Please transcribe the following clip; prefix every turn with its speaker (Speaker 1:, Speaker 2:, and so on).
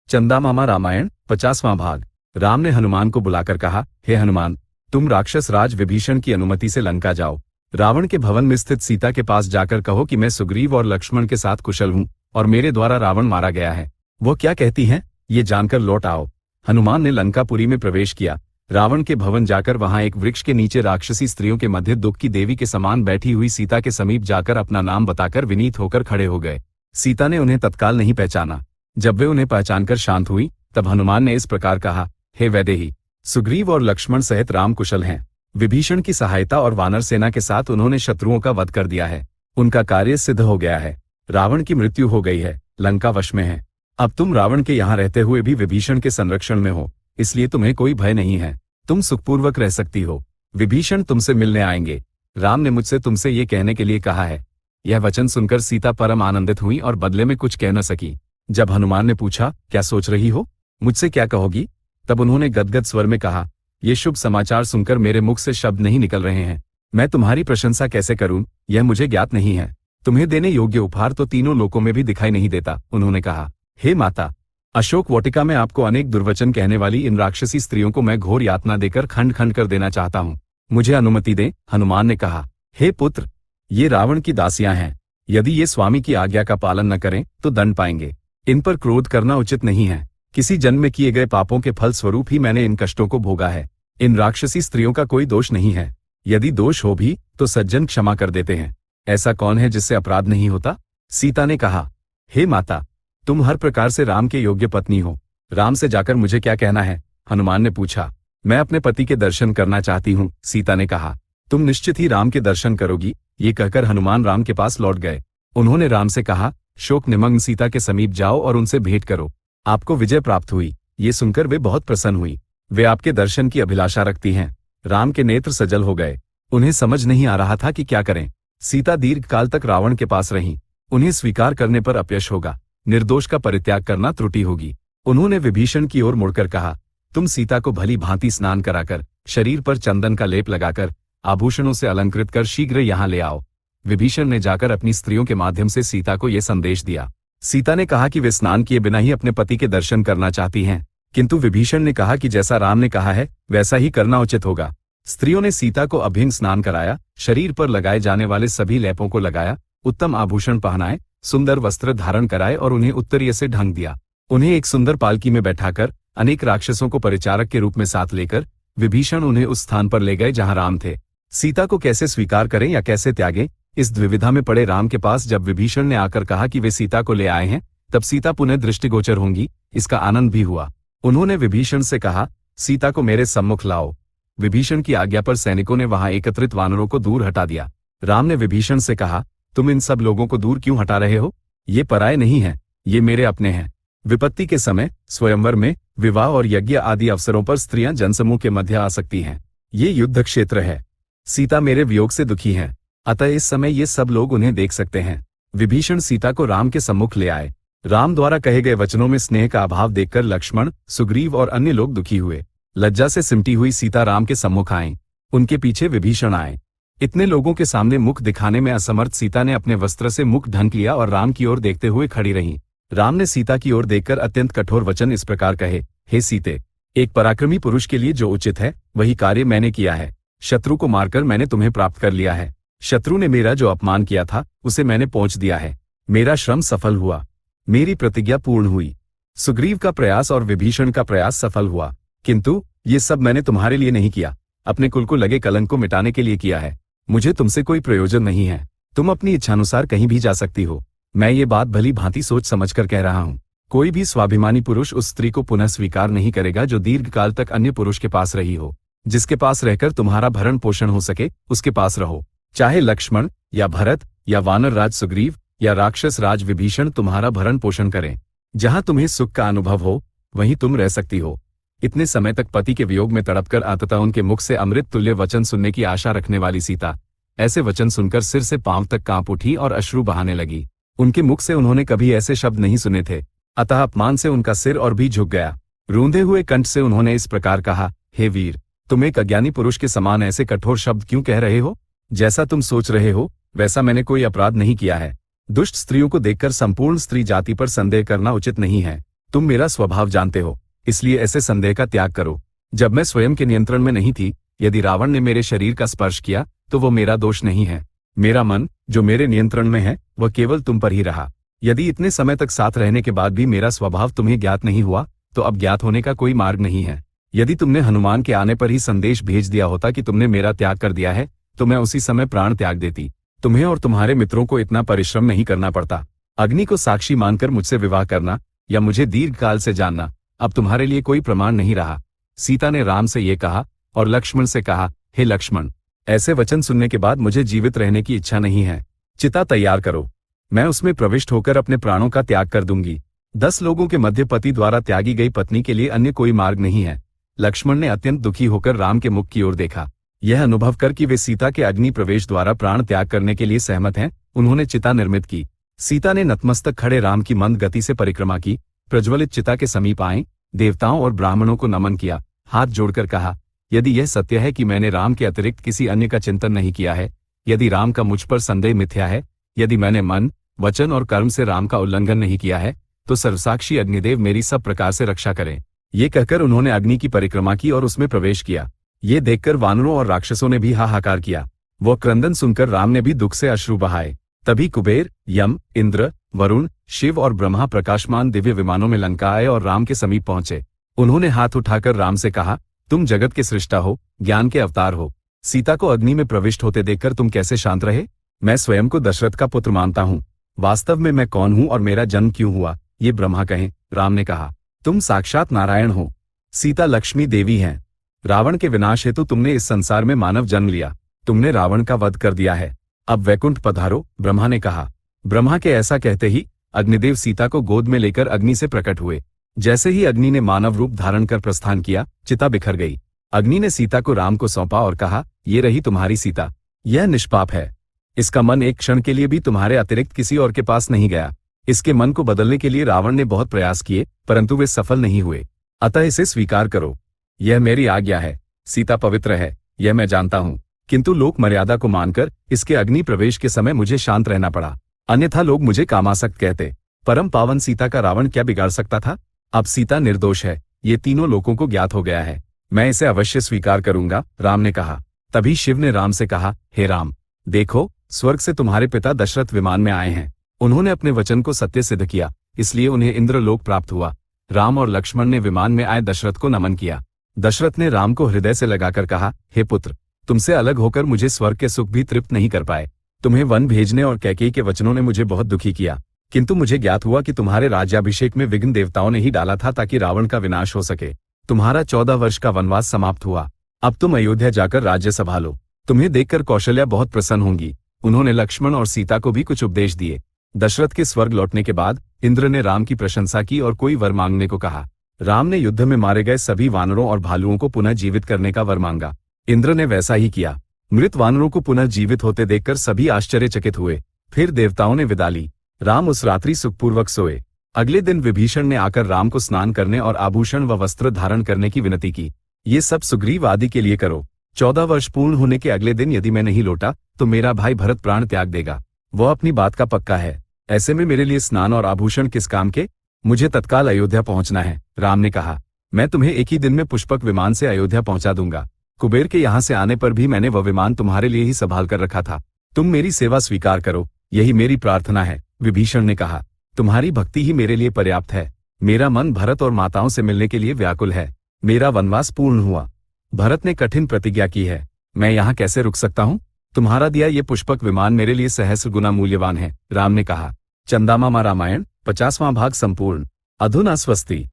Speaker 1: चंदा मामा रामायण 50वां भाग। राम ने हनुमान को बुलाकर कहा, हे हनुमान, तुम राक्षस राज विभीषण की अनुमति से लंका जाओ। रावण के भवन में स्थित सीता के पास जाकर कहो कि मैं सुग्रीव और लक्ष्मण के साथ कुशल हूँ और मेरे द्वारा रावण मारा गया है। वो क्या कहती हैं, ये जानकर लौट आओ। हनुमान ने लंकापुरी में प्रवेश किया। रावण के भवन जाकर वहां एक वृक्ष के नीचे राक्षसी स्त्रियों के मध्य दुख की देवी के समान बैठी हुई सीता के समीप जाकर अपना नाम बताकर विनीत होकर खड़े हो गए। सीता ने उन्हें तत्काल नहीं पहचाना। जब वे उन्हें पहचानकर शांत हुई तब हनुमान ने इस प्रकार कहा, हे वैदेही, सुग्रीव और लक्ष्मण सहित राम कुशल हैं। विभीषण की सहायता और वानर सेना के साथ उन्होंने शत्रुओं का वध कर दिया है। उनका कार्य सिद्ध हो गया है। रावण की मृत्यु हो गई है, लंका वश में है। अब तुम रावण के यहाँ रहते हुए भी विभीषण के संरक्षण में हो, इसलिए तुम्हें कोई भय नहीं है। तुम सुखपूर्वक रह सकती हो। विभीषण तुमसे मिलने आएंगे। राम ने मुझसे तुमसे ये कहने के लिए कहा है। यह वचन सुनकर सीता परम आनंदित हुई और बदले में कुछ कह न सकी। जब हनुमान ने पूछा, क्या सोच रही हो, मुझसे क्या कहोगी, तब उन्होंने गदगद स्वर में कहा, ये शुभ समाचार सुनकर मेरे मुख से शब्द नहीं निकल रहे हैं। मैं तुम्हारी प्रशंसा कैसे करूं, यह मुझे ज्ञात नहीं है। तुम्हें देने योग्य उपहार तो तीनों लोकों में भी दिखाई नहीं देता। उन्होंने कहा, हे माता, अशोक वाटिका में आपको अनेक दुर्वचन कहने वाली इन राक्षसी स्त्रियों को मैं घोर यातना देकर खंड खंड कर देना चाहता हूँ। मुझे अनुमति दे। हनुमान ने कहा, हे पुत्र, ये रावण की दासियां हैं। यदि ये स्वामी की आज्ञा का पालन न करें तो दंड पाएंगे। इन पर क्रोध करना उचित नहीं है। किसी जन्म में किए गए पापों के फल स्वरूप ही मैंने इन कष्टों को भोगा है। इन राक्षसी स्त्रियों का कोई दोष नहीं है। यदि दोष हो भी तो सज्जन क्षमा कर देते हैं। ऐसा कौन है जिससे अपराध नहीं होता। सीता ने कहा, हे माता, तुम हर प्रकार से राम के योग्य पत्नी हो। राम से जाकर मुझे क्या कहना है। हनुमान ने पूछा, मैं अपने पति के दर्शन करना चाहती हूँ। सीता ने कहा, तुम निश्चित ही राम के दर्शन करोगी। ये कहकर हनुमान राम के पास लौट गए। उन्होंने राम से कहा, शोक निमग्न सीता के समीप जाओ और उनसे भेंट करो। आपको विजय प्राप्त हुई। ये सुनकर वे बहुत प्रसन्न हुई। वे आपके दर्शन की अभिलाषा रखती हैं। राम के नेत्र सजल हो गए। उन्हें समझ नहीं आ रहा था कि क्या करें। सीता दीर्घ काल तक रावण के पास रहीं। उन्हें स्वीकार करने पर अपयश होगा। निर्दोष का परित्याग करना त्रुटि होगी। उन्होंने विभीषण की ओर मुड़कर कहा, तुम सीता को भली भांति स्नान कराकर, शरीर पर चंदन का लेप लगाकर, आभूषणों से अलंकृत कर शीघ्र यहाँ ले आओ। विभीषण ने जाकर अपनी स्त्रियों के माध्यम से सीता को यह संदेश दिया। सीता ने कहा कि वे स्नान किए बिना ही अपने पति के दर्शन करना चाहती हैं, किंतु विभीषण ने कहा कि जैसा राम ने कहा है वैसा ही करना उचित होगा। स्त्रियों ने सीता को अभ्यंग स्नान कराया, शरीर पर लगाए जाने वाले सभी लेपों को लगाया, उत्तम आभूषण पहनाए, सुंदर वस्त्र धारण कराए और उन्हें उत्तरीय से ढंग दिया। उन्हें एक सुंदर पालकी में बैठाकर अनेक राक्षसों को परिचारक के रूप में साथ लेकर विभीषण उन्हें उस स्थान पर ले गए जहां राम थे। सीता को कैसे स्वीकार करें या कैसे त्यागें, इस द्विविधा में पड़े राम के पास जब विभीषण ने आकर कहा कि वे सीता को ले आए हैं, तब सीता पुनः दृष्टिगोचर होंगी, इसका आनंद भी हुआ। उन्होंने विभीषण से कहा, सीता को मेरे सम्मुख लाओ। विभीषण की आज्ञा पर सैनिकों ने वहां एकत्रित वानरों को दूर हटा दिया। राम ने विभीषण से कहा, तुम इन सब लोगों को दूर क्यों हटा रहे हो। ये पराये नहीं हैं, ये मेरे अपने हैं। विपत्ति के समय, स्वयंवर में, विवाह और यज्ञ आदि अवसरों पर स्त्रियां जनसमूह के मध्य आ सकती हैं। ये युद्ध क्षेत्र है। सीता मेरे वियोग से दुखी हैं, अतः इस समय ये सब लोग उन्हें देख सकते हैं। विभीषण सीता को राम के सम्मुख ले आए। राम द्वारा कहे गए वचनों में स्नेह का अभाव देखकर लक्ष्मण, सुग्रीव और अन्य लोग दुखी हुए। लज्जा से सिमटी हुई सीता राम के सम्मुख आए। उनके पीछे विभीषण आए। इतने लोगों के सामने मुख दिखाने में असमर्थ सीता ने अपने वस्त्र से मुख ढक लिया और राम की ओर देखते हुए खड़ी रहीं। राम ने सीता की ओर देखकर अत्यंत कठोर वचन इस प्रकार कहे, हे सीते, एक पराक्रमी पुरुष के लिए जो उचित है वही कार्य मैंने किया है। शत्रु को मारकर मैंने तुम्हें प्राप्त कर लिया है। शत्रु ने मेरा जो अपमान किया था उसे मैंने पहुंच दिया है। मेरा श्रम सफल हुआ, मेरी प्रतिज्ञा पूर्ण हुई। सुग्रीव का प्रयास और विभीषण का प्रयास सफल हुआ, किंतु ये सब मैंने तुम्हारे लिए नहीं किया, अपने कुल को लगे कलंक को मिटाने के लिए किया है। मुझे तुमसे कोई प्रयोजन नहीं है। तुम अपनी इच्छानुसार कहीं भी जा सकती हो। मैं ये बात भली भांति सोच समझकर कह रहा हूँ। कोई भी स्वाभिमानी पुरुष उस स्त्री को पुनः स्वीकार नहीं करेगा जो दीर्घ काल तक अन्य पुरुष के पास रही हो। जिसके पास रहकर तुम्हारा भरण पोषण हो सके उसके पास रहो। चाहे लक्ष्मण या भरत या वानर राज सुग्रीव या राक्षस राज विभीषण तुम्हारा भरण पोषण करें। जहां तुम्हें सुख का अनुभव हो वहीं तुम रह सकती हो। इतने समय तक पति के वियोग में तड़पकर अंततः उनके मुख से अमृत तुल्य वचन सुनने की आशा रखने वाली सीता ऐसे वचन सुनकर सिर से पांव तक कांप उठी और अश्रु बहाने लगी। उनके मुख से उन्होंने कभी ऐसे शब्द नहीं सुने थे, अतः अपमान से उनका सिर और भी झुक गया। रूंधे हुए कंठ से उन्होंने इस प्रकार कहा, हे वीर, तुम एक अज्ञानी पुरुष के समान ऐसे कठोर शब्द क्यों कह रहे हो। जैसा तुम सोच रहे हो वैसा मैंने कोई अपराध नहीं किया है। दुष्ट स्त्रियों को देखकर संपूर्ण स्त्री जाति पर संदेह करना उचित नहीं है। तुम मेरा स्वभाव जानते हो, इसलिए ऐसे संदेह का त्याग करो। जब मैं स्वयं के नियंत्रण में नहीं थी, यदि रावण ने मेरे शरीर का स्पर्श किया तो वो मेरा दोष नहीं है। मेरा मन, जो मेरे नियंत्रण में है, वह केवल तुम पर ही रहा। यदि इतने समय तक साथ रहने के बाद भी मेरा स्वभाव तुम्हें ज्ञात नहीं हुआ, तो अब ज्ञात होने का कोई मार्ग नहीं है। यदि तुमने हनुमान के आने पर ही संदेश भेज दिया होता कि तुमने मेरा त्याग कर दिया है, तो मैं उसी समय प्राण त्याग देती। तुम्हें और तुम्हारे मित्रों को इतना परिश्रम नहीं करना पड़ता। अग्नि को साक्षी मानकर मुझसे विवाह करना या मुझे दीर्घ काल से जानना अब तुम्हारे लिए कोई प्रमाण नहीं रहा। सीता ने राम से ये कहा और लक्ष्मण से कहा, हे लक्ष्मण, ऐसे वचन सुनने के बाद मुझे जीवित रहने की इच्छा नहीं है। चिता तैयार करो, मैं उसमें प्रविष्ट होकर अपने प्राणों का त्याग कर दूंगी। 10 लोगों के मध्य पति द्वारा त्यागी गई पत्नी के लिए अन्य कोई मार्ग नहीं है। लक्ष्मण ने अत्यंत दुखी होकर राम के मुख की ओर देखा। यह अनुभव कर कि वे सीता के अग्नि प्रवेश द्वारा प्राण त्याग करने के लिए सहमत हैं, उन्होंने चिता निर्मित की। सीता ने नतमस्तक खड़े राम की मंद गति से परिक्रमा की, प्रज्वलित चिता के समीप आए, देवताओं और ब्राह्मणों को नमन किया, हाथ जोड़कर कहा, यदि यह सत्य है कि मैंने राम के अतिरिक्त किसी अन्य का चिंतन नहीं किया है, यदि राम का मुझ पर संदेह मिथ्या है, यदि मैंने मन, वचन और कर्म से राम का उल्लंघन नहीं किया है, तो सर्वसाक्षी अग्निदेव मेरी सब प्रकार से रक्षा करें। ये कहकर उन्होंने अग्नि की परिक्रमा की और उसमें प्रवेश किया। ये देखकर वानरों और राक्षसों ने भी हाहाकार किया। वह क्रंदन सुनकर राम ने भी दुख से अश्रु बहाए। तभी कुबेर, यम, इंद्र, वरुण, शिव और ब्रह्मा प्रकाशमान दिव्य विमानों में लंका आए और राम के समीप पहुंचे। उन्होंने हाथ उठाकर राम से कहा, तुम जगत के सृष्टा हो, ज्ञान के अवतार हो। सीता को अग्नि में प्रविष्ट होते देखकर तुम कैसे शांत रहे? मैं स्वयं को दशरथ का पुत्र मानता हूँ। वास्तव में मैं कौन हूँ और मेरा जन्म क्यों हुआ, ये ब्रह्मा कहें। राम ने कहा, तुम साक्षात नारायण हो। सीता लक्ष्मी देवी हैं। रावण के विनाश हेतु तुमने इस संसार में मानव जन्म लिया। तुमने रावण का वध कर दिया है। अब वैकुंठ पधारो, ब्रह्मा ने कहा। ब्रह्मा के ऐसा कहते ही अग्निदेव सीता को गोद में लेकर अग्नि से प्रकट हुए। जैसे ही अग्नि ने मानव रूप धारण कर प्रस्थान किया, चिता बिखर गई। अग्नि ने सीता को राम को सौंपा और कहा, ये रही तुम्हारी सीता। यह निष्पाप है। इसका मन एक क्षण के लिए भी तुम्हारे अतिरिक्त किसी और के पास नहीं गया। इसके मन को बदलने के लिए रावण ने बहुत प्रयास किए, परंतु वे सफल नहीं हुए। अतः इसे स्वीकार करो। यह मेरी आज्ञा है। सीता पवित्र है, यह मैं जानता हूँ, किंतु लोक मर्यादा को मानकर इसके अग्नि प्रवेश के समय मुझे शांत रहना पड़ा, अन्यथा लोग मुझे कामासक्त कहते। परम पावन सीता का रावण क्या बिगाड़ सकता था? अब सीता निर्दोष है, ये तीनों लोगों को ज्ञात हो गया है। मैं इसे अवश्य स्वीकार करूंगा, राम ने कहा। तभी शिव ने राम से कहा, हे राम, देखो, स्वर्ग से तुम्हारे पिता दशरथ विमान में आए हैं। उन्होंने अपने वचन को सत्य सिद्ध किया, इसलिए उन्हें इंद्रलोक प्राप्त हुआ। राम और लक्ष्मण ने विमान में आए दशरथ को नमन किया। दशरथ ने राम को हृदय से लगाकर कहा, हे पुत्र, तुमसे अलग होकर मुझे स्वर्ग के सुख भी तृप्त नहीं कर पाए। तुम्हें वन भेजने और कैकेयी के वचनों ने मुझे बहुत दुखी किया, किंतु मुझे ज्ञात हुआ कि तुम्हारे राज्याभिषेक में विघ्न देवताओं ने ही डाला था ताकि रावण का विनाश हो सके। तुम्हारा 14 वर्ष का वनवास समाप्त हुआ। अब तुम अयोध्या जाकर राज्य संभालो। तुम्हें देखकर कौशल्या बहुत प्रसन्न होंगी। उन्होंने लक्ष्मण और सीता को भी कुछ उपदेश दिए। दशरथ के स्वर्ग लौटने के बाद इंद्र ने राम की प्रशंसा की और कोई वर मांगने को कहा। राम ने युद्ध में मारे गए सभी वानरों और भालुओं को पुनः जीवित करने का वर मांगा। इंद्र ने वैसा ही किया। मृत वानरों को पुनः जीवित होते देखकर सभी आश्चर्यचकित हुए। फिर देवताओं ने विदा ली। राम उस रात्रि सुखपूर्वक सोए। अगले दिन विभीषण ने आकर राम को स्नान करने और आभूषण व वस्त्र धारण करने की विनती की। ये सब सुग्रीव आदि के लिए करो। 14 वर्ष पूर्ण होने के अगले दिन यदि मैं नहीं लौटा तो मेरा भाई भरत प्राण त्याग देगा। वह अपनी बात का पक्का है। ऐसे में मेरे लिए स्नान और आभूषण किस काम के? मुझे तत्काल अयोध्या पहुंचना है। राम ने कहा, मैं तुम्हें एक ही दिन में पुष्पक विमान से अयोध्या पहुंचा दूंगा। कुबेर के यहाँ से आने पर भी मैंने वह विमान तुम्हारे लिए ही संभाल कर रखा था। तुम मेरी सेवा स्वीकार करो, यही मेरी प्रार्थना है। विभीषण ने कहा, तुम्हारी भक्ति ही मेरे लिए पर्याप्त है। मेरा मन भरत और माताओं से मिलने के लिए व्याकुल है। मेरा वनवास पूर्ण हुआ। भरत ने कठिन प्रतिज्ञा की है, मैं यहाँ कैसे रुक सकता हूँ? तुम्हारा दिया ये पुष्पक विमान मेरे लिए सहस्र गुना मूल्यवान है। राम ने कहा। चंदामामा रामायण 50वां भाग संपूर्ण। अधुना स्वस्ति।